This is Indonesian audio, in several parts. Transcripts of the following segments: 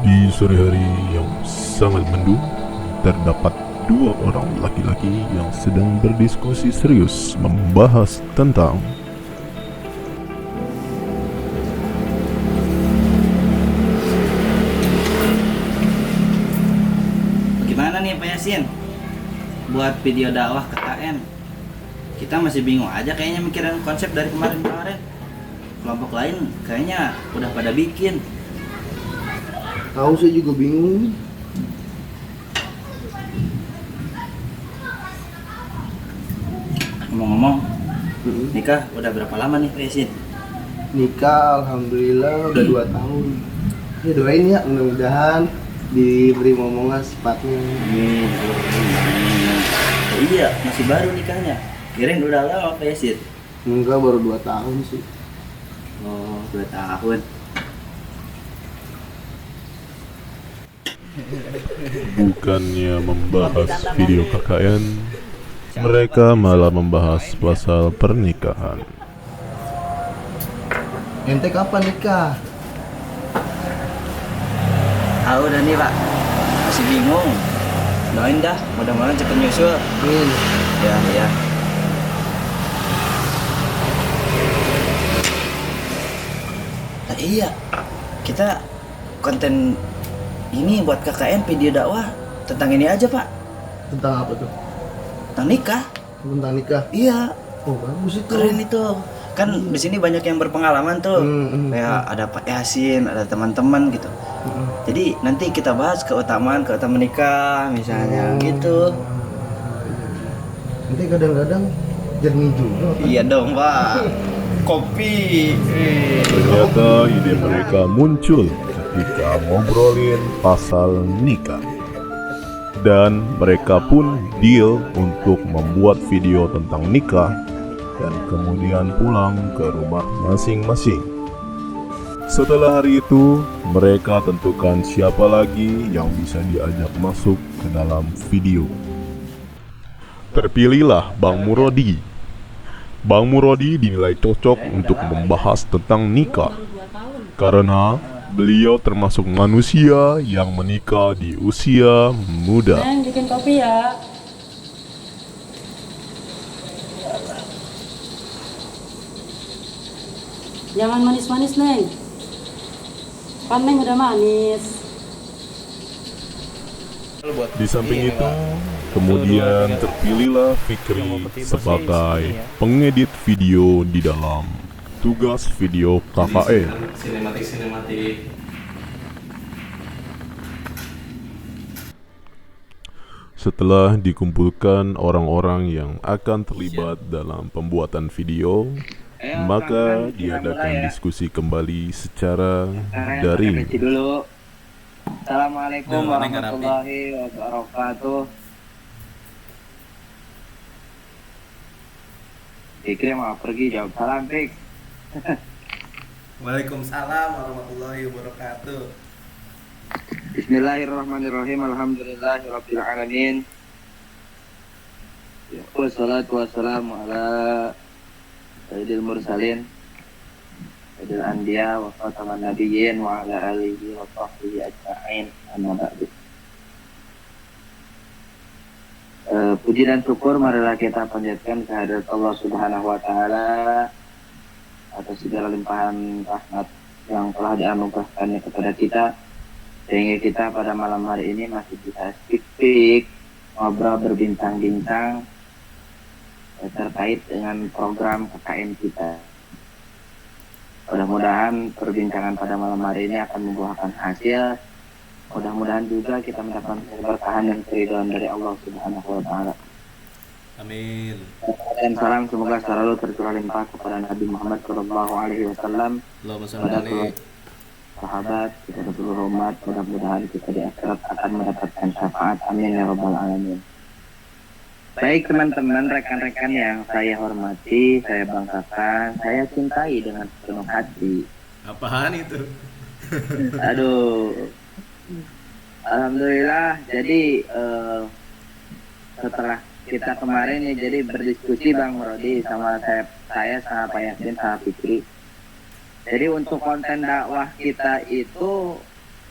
Di sore hari yang sangat mendung, terdapat dua orang laki-laki yang sedang berdiskusi serius membahas tentang Gimana nih Pak Yasin? Buat video dakwah KKN. Kita masih bingung aja kayaknya mikirin konsep dari kemarin-kemarin. Kelompok lain kayaknya udah pada bikin. Tahu saya juga bingung. Ngomong-ngomong, nikah udah berapa lama nih Pak Yasin? Nikah alhamdulillah udah 2 tahun. Ya doain ya mudah-mudahan diberi momongan secepatnya. Amin. Iya, masih baru nikahnya. Kirain udah lama Pak Yasin. Enggak, baru 2 tahun sih. Oh, 2 tahun. bukannya membahas video KKN, mereka malah membahas pasal pernikahan. Ente kapan nikah? Ah, udah nih Pak. Masih bingung. Doain dah, mudah-mudahan cepet nyusul. Amin. Ya. Nah, iya, kita konten ini buat KKN video dakwah tentang ini aja Pak, Tentang apa tuh? tentang nikah. Tentang nikah. Iya, Oh bagus itu. keren itu. Kan di sini banyak yang berpengalaman tuh, kayak ada Pak Yasin, ada teman-teman gitu. Jadi nanti kita bahas keutamaan nikah misalnya gitu. Ente kadang-kadang jernih juga. Iya dong Pak. Kopi. Ternyata ide mereka muncul ketika ngobrolin pasal nikah. Dan mereka pun deal untuk membuat video tentang nikah dan kemudian pulang ke rumah masing-masing. Setelah hari itu, mereka tentukan siapa lagi yang bisa diajak masuk ke dalam video. Terpilihlah Bang Murodi. Bang Murodi dinilai cocok untuk membahas tentang nikah karena beliau termasuk manusia yang menikah di usia muda. Neng, bikin kopi ya. Jangan manis-manis, Neng. Kan Neng udah manis. Di samping itu, kemudian terpilihlah Fikri sebagai pengedit video di dalam tugas video KKN. Sinematik. Setelah dikumpulkan orang-orang yang akan terlibat dalam pembuatan video, maka diadakan diskusi kembali secara daring. Dulu. Assalamualaikum Duh, Neng, warahmatullahi wabarakatuh. Fikri mau pergi, jawab salam Fik. Waalaikumsalam warahmatullahi wabarakatuh. Bismillahirrahmanirrahim. Alhamdulillahirabbil alamin. Wassalatu wassalamu ala sayyidil mursalin sayyidil anbiya wa khataman nabiyyin wa ala alihi wa sahbihi ajma'in. Amma ba'du. Puji dan syukur marilah kita panjatkan kehadirat Allah Subhanahu wa taala atas segala limpahan rahmat yang telah dianugerahkannya kepada kita, sehingga kita pada malam hari ini masih bisa speak ngobrol berbincang-bincang terkait dengan program KKN kita. Mudah-mudahan perbincangan pada malam hari ini akan membuahkan hasil. Mudah-mudahan juga kita mendapatkan keberkahan dan keridhaan dari Allah Subhanahu wa taala. Amin. Dan salam semoga selalu tercurah limpah kepada Nabi Muhammad sallallahu alaihi wasallam, Allahumma sholli pada alaihi. sahabat, kepada seluruh umat. Mudah-mudahan kita di akhirat akan mendapatkan syafaat. Amin ya rabbal alamin. Baik teman-teman, rekan-rekan yang saya hormati, saya banggakan, saya cintai dengan sepenuh hati. Apaan itu? Aduh, alhamdulillah. Jadi setelah kita kemarin nih jadi berdiskusi Bang Rodi sama saya sama Pak Yasin sama Fikri. Jadi untuk konten dakwah kita itu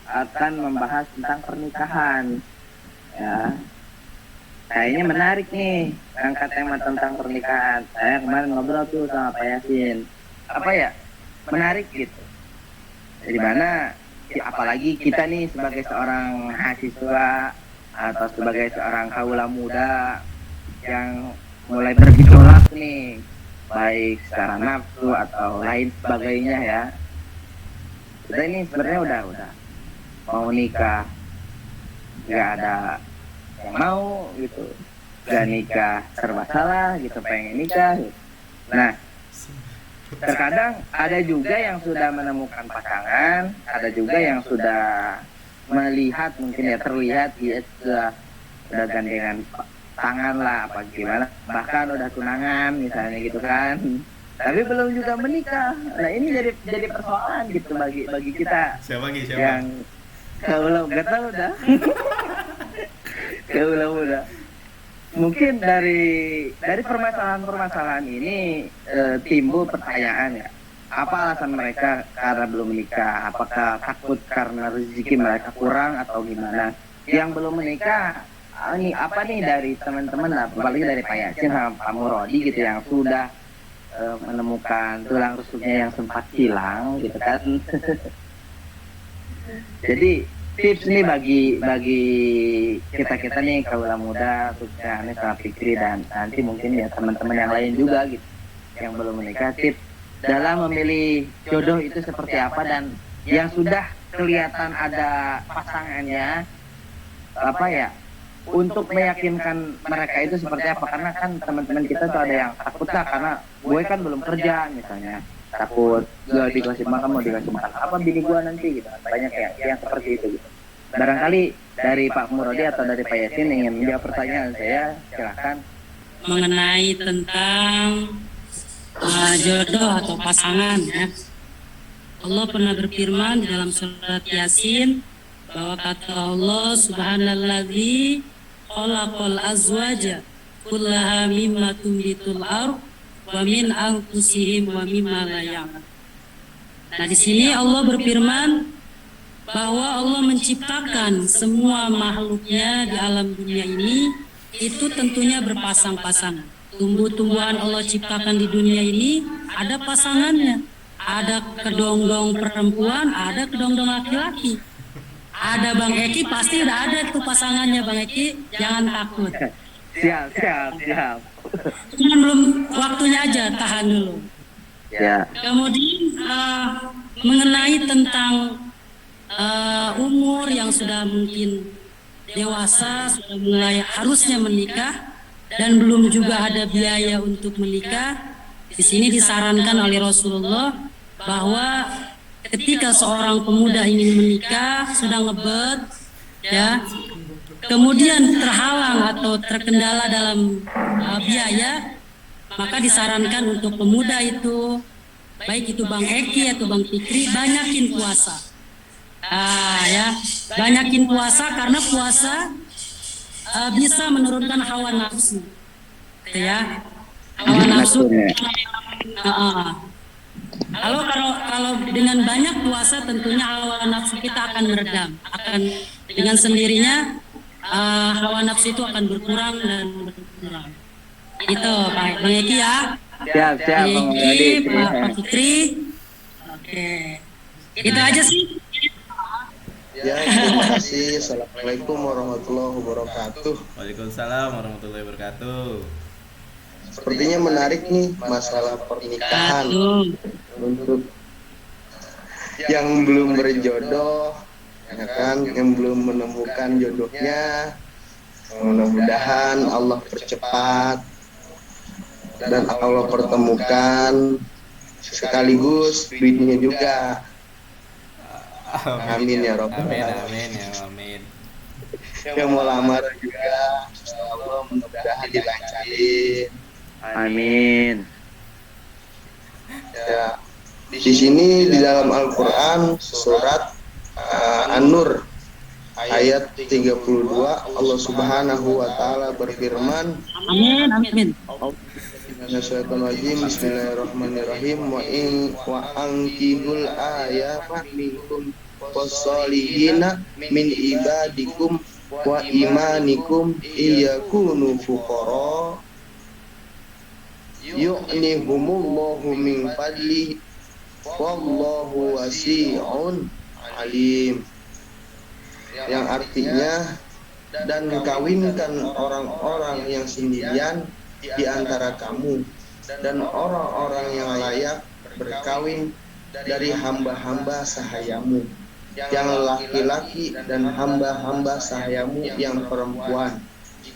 akan membahas tentang pernikahan. Ya, kayaknya menarik nih angkat tema tentang pernikahan. Saya kemarin ngobrol tuh sama Pak Yasin. Apa ya? Menarik gitu. Di mana apalagi kita nih sebagai seorang mahasiswa atau sebagai seorang kaula muda yang mulai bergejolak nih, baik secara nafsu atau lain sebagainya ya. Kita ini sebenarnya udah mau nikah, nggak ada yang mau gitu, nggak nikah serba salah gitu, pengen nikah gitu. Nah, terkadang ada juga yang sudah menemukan pasangan, ada juga yang sudah melihat, mungkin ya terlihat dia sudah gandengan tangan lah apa gimana, bahkan udah tunangan misalnya gitu kan, tapi belum juga menikah. Nah ini jadi persoalan gitu bagi kita Siapa Gi? Siapa? yang kalau nggak tahu dah kalau udah mungkin dari permasalahan ini timbul pertanyaan ya, apa alasan mereka karena belum menikah? Apakah takut karena rezeki mereka kurang atau gimana? Yang belum menikah, ini apa nih dari teman-teman, apalagi dari Pak Yasin sama Pak Murodi gitu yang sudah menemukan tulang rusuknya yang sempat hilang gitu kan? Jadi tips nih bagi kita nih kaula muda, khususnya Anies sama Fikri dan nanti mungkin ya teman-teman yang lain juga gitu yang belum menikah, tips dalam memilih jodoh itu seperti apa, dan yang sudah kelihatan ada pasangannya apa ya, untuk meyakinkan mereka itu seperti apa. Karena kan teman-teman kita tuh ada yang takut lah karena gue kan belum kerja misalnya, takut gak dikasih makan, mau dikasih makan apa bini gua nanti gitu. Banyak yang seperti itu gitu. Barangkali dari Pak Murodi atau dari Pak Yasin ingin menjawab pertanyaan saya, silakan. Mengenai tentang jodoh atau pasangan ya. Allah pernah berfirman di dalam surat Yasin bahwa kata Allah, subhanalladzi khalaqal azwaja kullaha mimma tumbitul ardh wa min anfusihim wa mimma la ya'lamun. Nah, di sini Allah berfirman bahwa Allah menciptakan semua makhluknya di alam dunia ini itu tentunya berpasang-pasangan. Tumbuh-tumbuhan Allah ciptakan di dunia ini ada pasangannya. Ada kedongdong perempuan, ada kedongdong laki-laki. Ada Bang Eki, pasti udah ada tuh pasangannya Bang Eki, jangan takut. Siap. Cuman belum waktunya aja, tahan dulu. Ya. Kemudian mengenai tentang umur yang sudah mungkin dewasa, sudah mulai harusnya menikah dan belum juga ada biaya untuk menikah. Di sini disarankan oleh Rasulullah bahwa ketika seorang pemuda ingin menikah, sudah ngebet, ya, kemudian terhalang atau terkendala dalam biaya, maka disarankan untuk pemuda itu, baik itu Bang Eki atau Bang Fikri, banyakin puasa. Ya, banyakin puasa karena puasa bisa menurunkan hawa nafsu, gitu ya. Hawa nafsu. Kalau dengan banyak puasa tentunya hawa nafsu kita akan meredam, akan dengan sendirinya hawa nafsu itu akan berkurang dan berkurang. Itu Pak Bang Eki ya. Siap Bang Eki, Pak Fikri. Oke. Itu aja sih. Ya, terima kasih. Assalamualaikum warahmatullahi wabarakatuh. Waalaikumsalam warahmatullahi wabarakatuh. Sepertinya menarik nih masalah pernikahan untuk yang belum berjodoh, ya kan, yang belum menemukan jodohnya. Mudah-mudahan Allah percepat dan Allah pertemukan, sekaligus duitnya juga. Amin ya Rabbal Amin ya amin. Yang mau lamar juga, Allah mudah-mudahan dilancarin. Amin. Ya, di sini di dalam Al-Quran surat An-Nur ayat 32 Allah Subhanahu wa taala berfirman, Amin. Bismillahirrahmanirrahim, wa ankihul ayama minkum wassolihina min ibadikum wa imanikum iyakunu fuqara yu'nihumullahu min fadli wallahu wasi'un alim, yang artinya dan kawinkan orang-orang yang sendirian di antara kamu dan orang-orang yang layak berkawin dari hamba-hamba sahayamu yang laki-laki dan hamba-hamba sahayamu yang perempuan.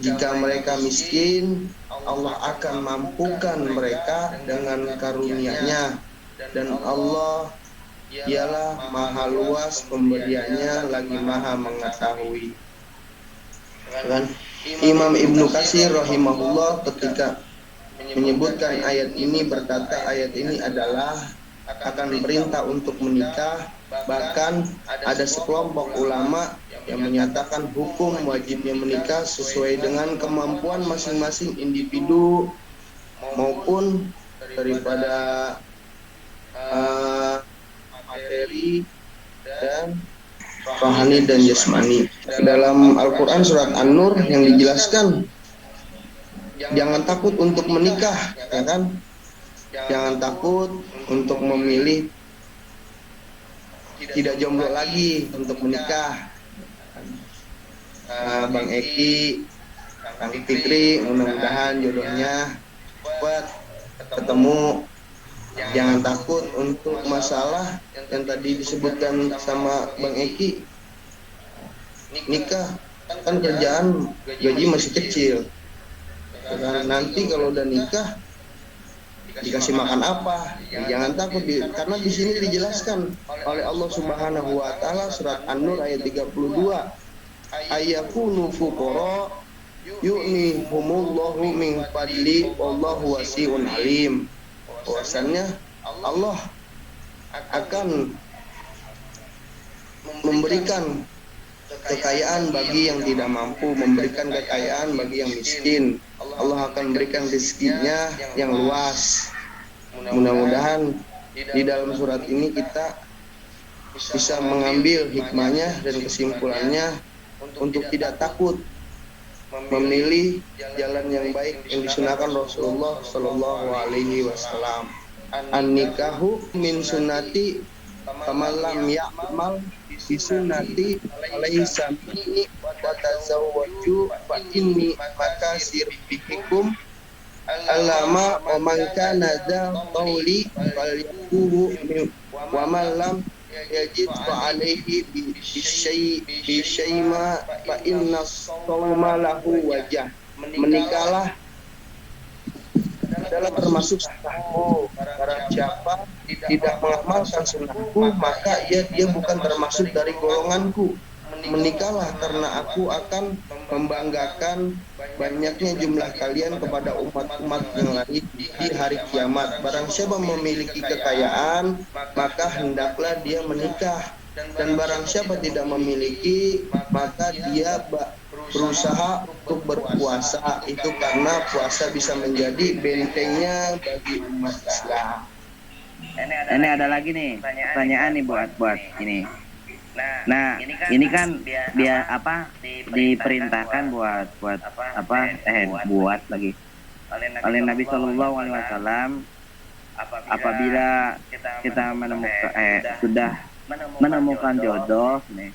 Jika mereka miskin, Allah akan mampukan mereka dengan karunia-Nya, dan Allah ialah maha luas pemberiannya lagi maha mengetahui. Dan Imam Ibnu Katsir rahimahullah ketika menyebutkan ayat ini berkata, ayat ini adalah akan perintah untuk menikah. Bahkan ada sekelompok ulama yang menyatakan hukum wajibnya menikah sesuai dengan kemampuan masing-masing individu maupun daripada materi dan rohani dan jasmani. Dalam Al-Quran surat An-Nur yang dijelaskan, jangan takut untuk menikah, ya kan? Jangan takut untuk memilih tidak jomblo lagi untuk menikah. Bang Eki, Kang Fikri, mudah-mudahan jodohnya cepat ketemu. Jangan takut untuk masalah yang tadi disebutkan sama Bang Eki, nikah kan kerjaan gaji masih kecil. Nanti kalau udah nikah dikasih makan apa? Jangan takut, karena di sini dijelaskan oleh Allah Subhanahu wa taala surat An-Nur ayat 32. Ayakunu fuqara yu'nihumullahu min fadli wallahu wasi'un alim. Bahwasannya Allah akan memberikan kekayaan bagi yang tidak mampu, memberikan kekayaan bagi yang miskin. Allah akan memberikan rezekinya yang luas. Mudah-mudahan di dalam surat ini kita bisa mengambil hikmahnya dan kesimpulannya untuk tidak takut memilih jalan yang baik yang disunahkan Rasulullah Shallallahu Alaihi Wasallam. An-nikahu min sunnati kamalam ya'mal fi sunnati alaihi samini wa tazawwaju fa inni makasir bihikum alama wa man kana dha qawli fal yakuhu wa man lam yajid fa alaihi bi syai'ma fa inna sawma lahu wajah. Menikahlah adalah termasuk sunnahku. Barang siapa tidak mengamalkan sunnahku, maka dia bukan termasuk dari golonganku. Menikahlah karena aku akan membanggakan banyaknya jumlah kalian kepada umat-umat yang lain di hari kiamat. Barang siapa memiliki kekayaan, maka hendaklah dia menikah. Dan barang siapa tidak memiliki, maka dia berusaha untuk berpuasa. Itu karena puasa bisa menjadi bentengnya bagi umat Islam. Ini ada lagi nih pertanyaan nih buat ini. Nah, ini kan dia diperintahkan buat lagi oleh Nabi Shallallahu Alaihi Wasallam apabila kita sudah menemukan jodoh nih,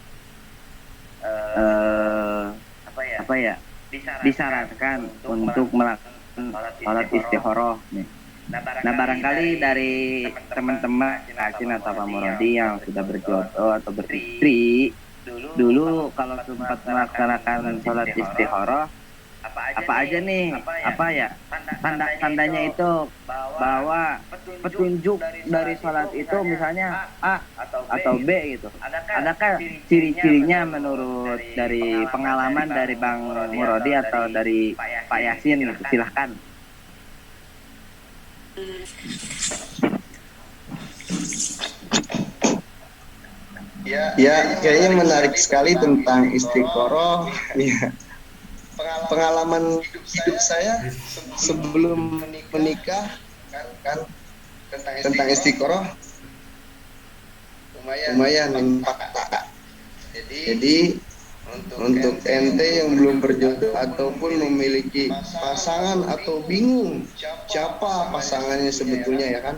disarankan untuk melakukan sholat istikharah nih. Nah, barangkali dari teman-teman Asin atau Pak Muradi yang sudah berjodoh atau beristri dulu kalau sempat melaksanakan sholat istikharah, apa aja nih, tandanya itu bahwa petunjuk dari sholat itu misalnya A atau B gitu. Adakah ciri-cirinya menurut dari pengalaman dari Bang Muradi atau dari Pak Yasin gitu? Silahkan. Ya, kayaknya menarik sekali tentang istikharah. Ya. Pengalaman hidup saya sebelum menikah kan tentang istikharah lumayan impak. Jadi untuk ente yang belum berjodoh ataupun memiliki pasangan atau bingung siapa pasangannya sebetulnya ya kan,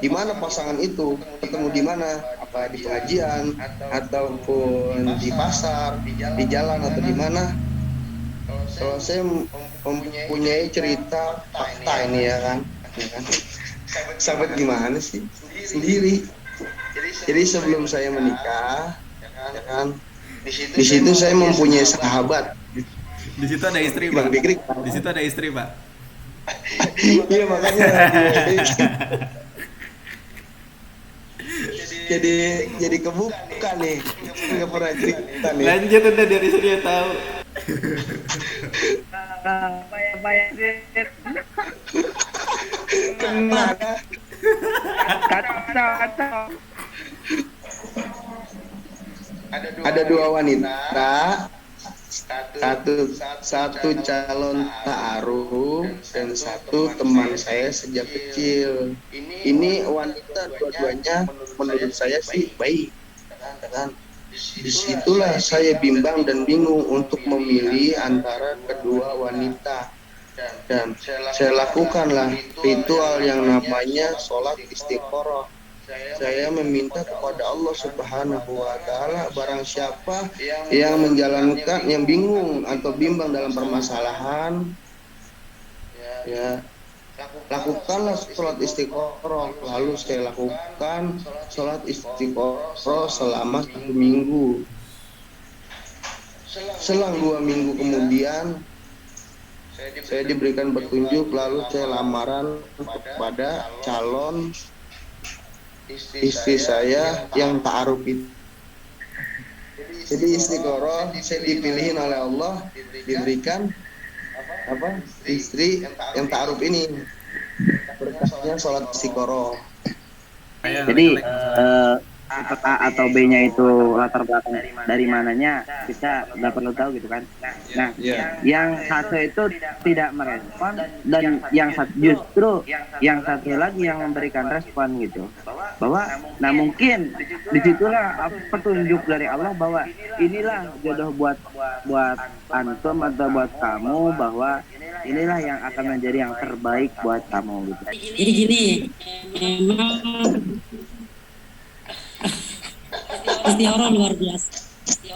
di mana pasangan itu ketemu di mana, apa di pengajian ataupun di pasar, di jalan atau di mana. Kalau saya mempunyai cerita fakta ini ya kan, sahabat gimana sih sendiri. Jadi sebelum saya menikah ya kan, di situ saya mempunyai sahabat. Di situ ada istri, Pak. Bang Fikri. Di situ ada istri, Pak. Iya makanya jadi kebuka nih, nggak pernah cerita nih. Lanjut udah dari sini ya tahu. Kenapa? Ada dua wanita, satu calon ta'aruf dan satu teman saya sejak kecil. Ini wanita dua-duanya menurut saya sih baik, kan? Disitulah saya bimbang dan bingung untuk memilih antara kedua wanita, dan saya lakukanlah ritual yang namanya sholat istiqoroh. Saya meminta kepada Allah Subhanahu wa Ta'ala, barang siapa yang menjalankan, yang bingung atau bimbang dalam permasalahan, ya lakukanlah sholat istiqoroh. Lalu saya lakukan sholat istiqoroh selama 1 minggu. Selang 2 minggu kemudian saya diberikan petunjuk, lalu saya lamaran kepada calon istri saya yang ta'aruf itu. Jadi istiqoroh saya dipilihin oleh Allah, diberikan istri yang ta'aruf ini, berkasnya sholat istiqoroh. Jadi tipe A atau B-nya itu latar belakang dari mananya kita udah perlu tahu gitu kan. Nah, yang satu itu tidak merespon, dan yang satu lagi yang memberikan respon gitu. Bahwa nah mungkin disitulah petunjuk dari Allah bahwa inilah jodoh buat antum atau buat kamu, bahwa inilah yang akan menjadi yang terbaik buat kamu gitu. Jadi gini, memang istiqoroh luar biasa.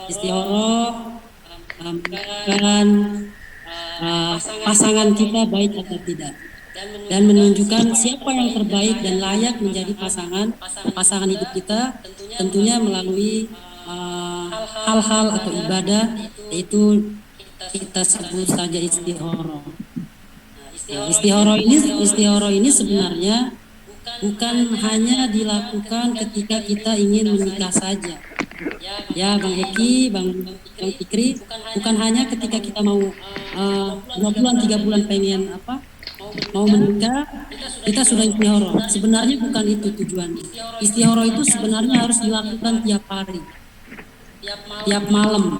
Istiqoroh pasangan kita baik atau tidak, dan menunjukkan siapa yang terbaik dan layak menjadi pasangan hidup kita, tentunya melalui hal-hal atau ibadah, yaitu kita sebut saja istiqoroh. Istiqoroh ini sebenarnya bukan hanya dilakukan ketika kita ingin menikah saja. Ya Bang Eki, Bang Fikri, bukan hanya ketika kita mau 2 bulan 3 bulan pengen mau menikah, kita sudah istiqoroh. Sebenarnya bukan itu tujuannya. Istiqoroh itu sebenarnya harus dilakukan tiap hari, tiap malam.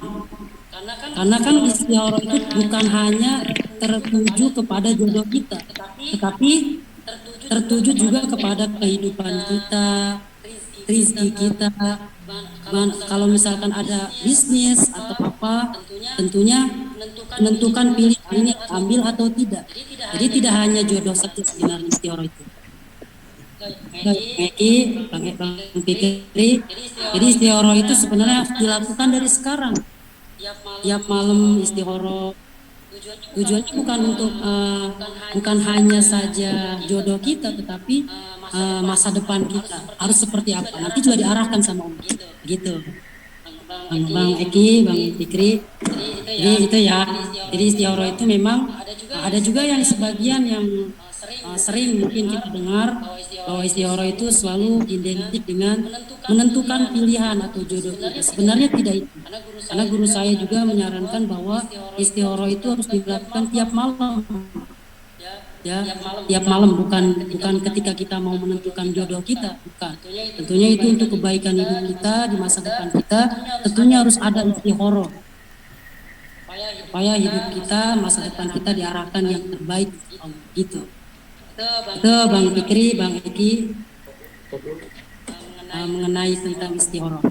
Karena kan istiqoroh itu bukan hanya tertuju kepada jodoh kita, tetapi tertuju juga kepada kehidupan kita, rezeki kita. Kalau misalkan ada bisnis atau apa, tentunya menentukan pilihan ini ambil atau tidak. Jadi tidak hanya jodoh saja sebenarnya istiqoroh itu. Bang Fikri, jadi istiqoroh itu sebenarnya dilakukan dari sekarang. Tiap malam istiqoroh. Tujuannya bukan hanya saja jodoh kita, tetapi masa depan kita harus seperti apa. Nanti juga diarahkan sama Allah. Gitu. Bang Eki, Bang Fikri. Jadi itu ya. Jadi istiqoroh itu memang ada juga yang sebagian yang sering mungkin kita dengar bahwa istiqoroh itu selalu identik dengan menentukan pilihan atau jodoh kita. Sebenarnya tidak itu. Karena guru saya juga menyarankan bahwa istiqoroh itu harus dilakukan tiap malam. Ya, tiap malam, bukan ketika kita mau menentukan jodoh kita, bukan. Tentunya itu untuk kebaikan hidup kita di masa depan kita. Tentunya harus ada istiqoroh supaya hidup kita, masa depan kita diarahkan yang terbaik gitu. Itu Bang Fikri, Bang Eki mengenai tentang istihoroh.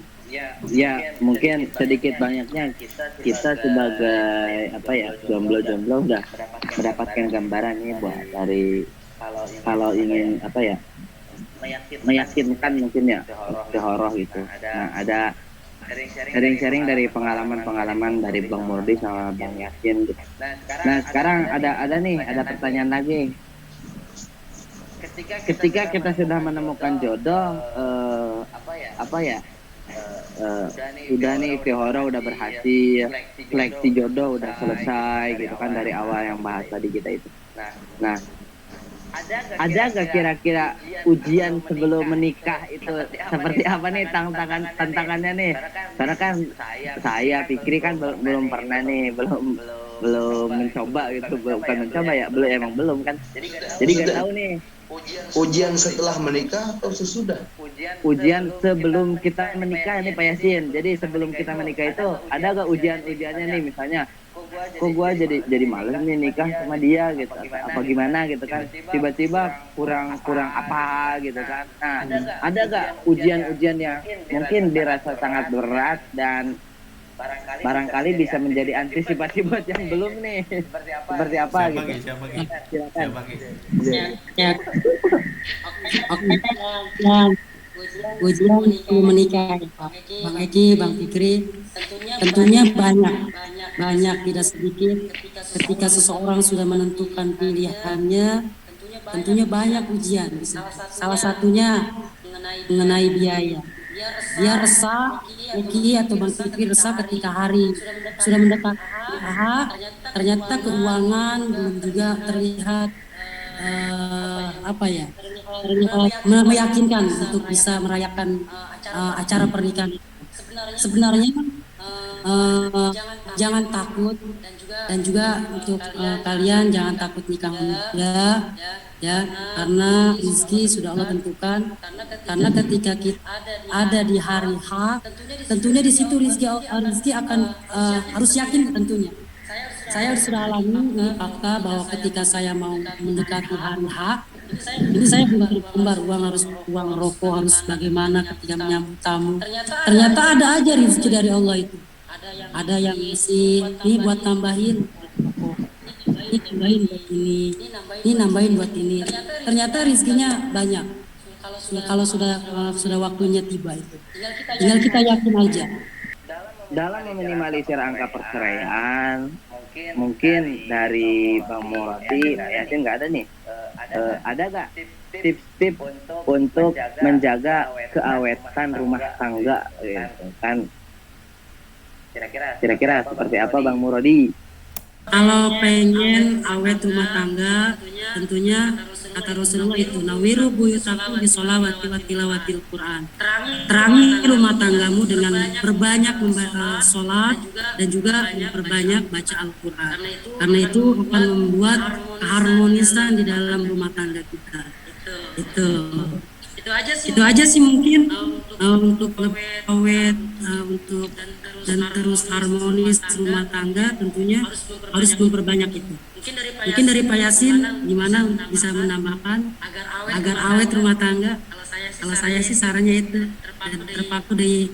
Ya, mungkin sedikit banyaknya kita sebagai jomblo-jomblo udah mendapatkan gambaran nih buat dari kalau ingin meyakinkan mungkin ya istihoroh gitu. Nah, ada sharing-sharing dari pengalaman-pengalaman dari Bang Murdi sama Bang Yasin gitu. Nah, sekarang ada pertanyaan lagi. Ketika kita sudah menemukan jodoh, udah nih istihoroh udah berhasil, seleksi jodoh udah selesai gitu kan dari awal yang bahas tadi kita itu. Nah, ada gak kira-kira ujian sebelum menikah itu seperti apa nih tantangannya nih? Karena kan saya Fikri kan belum pernah nih, belum mencoba gitu, bukan mencoba ya, belum kan. Jadi gak tahu nih. Ujian setelah menikah atau sesudah? Ujian sebelum kita menikah nih Pak Yasin. Jadi sebelum kita menikah itu ada gak ujiannya nih, misalnya kok gua jadi males nih nikah sama dia gitu, apa gimana gitu kan, tiba-tiba kurang apa gitu kan. Nah, ada gak ujian-ujian yang mungkin dirasa sangat berat dan barangkali bisa menjadi antisipasi buat yang belum nih, seperti apa gitu. Silakan. Ya. Oke. Ya. Ujian sebelum menikah, Bang Eki, Bang Fikri, tentunya banyak tidak sedikit. Ketika seseorang sudah menentukan pilihannya, tentunya banyak ujian. Salah satunya mengenai biaya. Dia resah, Eki atau Bang Fikri resah ketika hari sudah mendekat ternyata keuangan belum juga terlihat meyakinkan untuk bisa merayakan acara pernikahan. Sebenarnya jangan takut, dan juga untuk kalian jangan takut nikah muda ya, karena rezeki sudah Allah tentukan. Karena ketika kita ada di hari H, tentunya di situ rezeki akan harus yakin tentunya. Saya sudah alami ini fakta bahwa ketika saya mau mendekati hari H, ini saya kembar uang rokok harus bagaimana ketika menyambut tamu. Ternyata ada aja rezeki dari Allah itu. Ada yang isi ini buat tambahin rokok, ini tambahin buat ini nambahin buat ini. Ternyata rezekinya banyak. Kalau sudah waktunya tiba itu, tinggal kita yakin aja. Dalam meminimalisir angka perceraian, mungkin dari Bang Muradi, Yasin nggak ada nih. Ada nggak tips-tips untuk menjaga keawetan rumah tangga? Gitu kan? Kira-kira seperti apa Bang Muradi? Kalau pengen awet rumah tangga, tentunya kata Rasulullah itu nawiru buyutakum bisolawati wa tilawatil Quran. Terangi rumah tanggamu dengan berbanyak sholat dan juga memperbanyak baca Al-Quran. Karena itu akan membuat keharmonisan di dalam rumah tangga kita. Itu aja sih mungkin untuk lebih awet, untuk dan terus harmonis rumah tangga, tentunya harus memperbanyak itu. Mungkin dari Pak Yasin gimana bisa menambahkan agar awet rumah tangga? Kalau saya sih sarannya itu terpaku di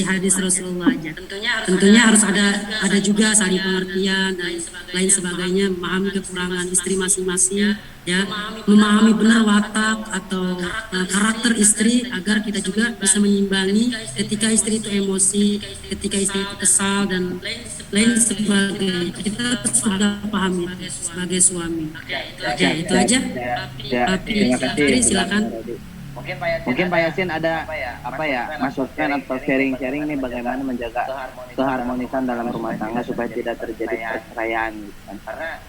hadis Rasulullah aja. Tentunya harus ada juga saling pengertian dan lain sebagainya, memahami kekurangan istri masing-masing, ya, memahami benar watak atau karakter istri agar kita juga bisa menyimbangi ketika istri itu emosi, ketika istri itu kesal dan lain sebagainya. Kita sudah pahami sebagai suami. Oke, itu aja. Terima kasih. Silakan. Mungkin Pak Yasin ada masukan atau sharing nih bagaimana menjaga keharmonisan dalam rumah tangga supaya tidak terjadi perceraian gitu kan.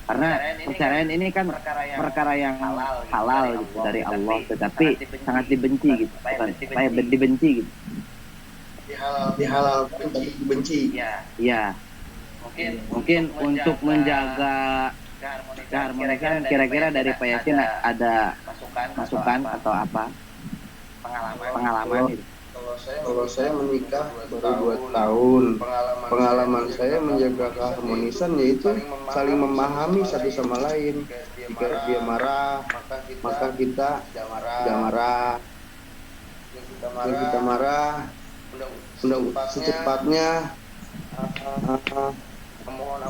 Karena perceraian ini kan perkara yang halal gitu dari Allah, tetapi sangat dibenci gitu, supaya dibenci gitu. Dihalalkan tapi dibenci. Ya. Mungkin untuk menjaga keharmonisan kira-kira dari Pak Yasin ada masukan atau apa? Pengalaman gitu. Kalau saya menikah baru 2 tahun, pengalaman saya menjaga keharmonisan yaitu saling memahami satu sama lain. Jika dia marah, maka kita tidak marah. kita marah, udah secepatnya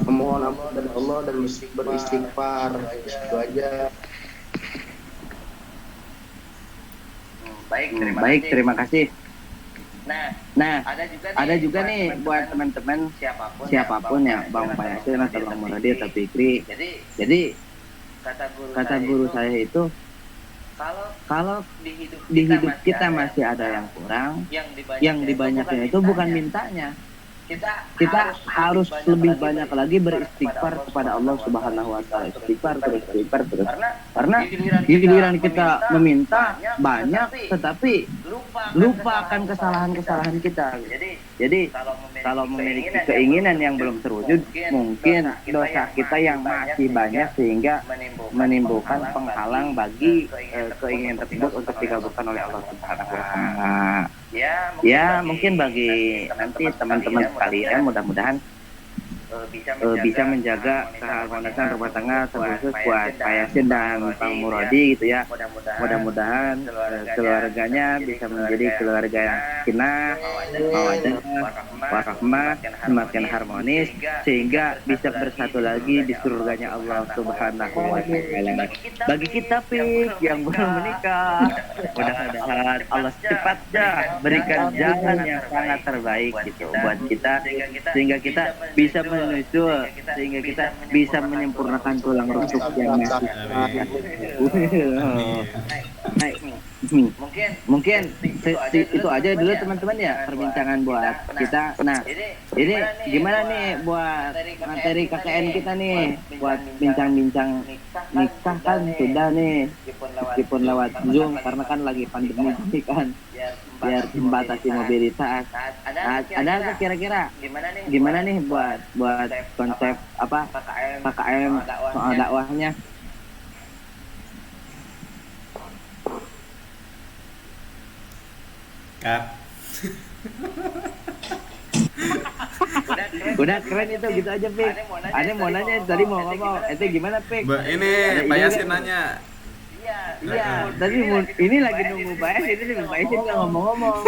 memohon ampun dari Allah dan beristighfar. Itu aja. Baik, terima kasih. Nah, ada juga nih buat teman-teman siapapun ya, Bang Payasin atau Bang Muradi atau Fikri. Jadi kata guru saya itu, kalau di hidup kita masih ada yang kurang, yang dibanyakin itu bukan mintanya. Kita harus lebih banyak lagi beristighfar kepada Allah Subhanahu wa taala. Istighfar terus. Karena giliran kita meminta banyak tetapi lupa akan kesalahan-kesalahan kita. Jadi kalau memiliki keinginan yang belum terwujud, mungkin dosa kita yang masih banyak sehingga menimbulkan penghalang bagi keinginan tersebut untuk dikabulkan oleh Allah Subhanahu wa taala. Ya, mungkin bagi nanti teman-teman sekalian mudah-mudahan bisa menjaga keharmonisan rumah tangga, terkhusus buat Pak Yasin dan Bang Muradi gitu ya. Mudah-mudahan keluarganya bisa menjadi keluarga yang sakinah, mawaddah, warahmah, semakin harmonis sehingga bisa bersatu lagi di surganya Allah Subhanahu wa taala. Bagi kita Pik yang belum menikah, mudah-mudahan Allah cepatnya berikan jalan yang sangat terbaik gitu buat kita sehingga kita bisa menyusul, sehingga kita bisa menyempurnakan tulang rusuk yang masih mungkin itu aja dulu teman-teman ya perbincangan buat kita. Nah, ini gimana nih buat materi KKN kita nih buat bincang-bincang nikah kan sudah nih meskipun lewat Zoom karena kan lagi pandemi ini kan biar membatasi mobilitas. Ada nggak kira-kira gimana nih buat konsep apa KKM soal dakwahnya? Kak. Udah keren itu gitu aja Pik. Ada mau nanya tadi mau ngomong, itu gimana Pik? Ini Pak Yasin nanya. Iya, tadi ini lagi nunggu Pak Yasin, ini Pak Yasin nggak ngomong-ngomong.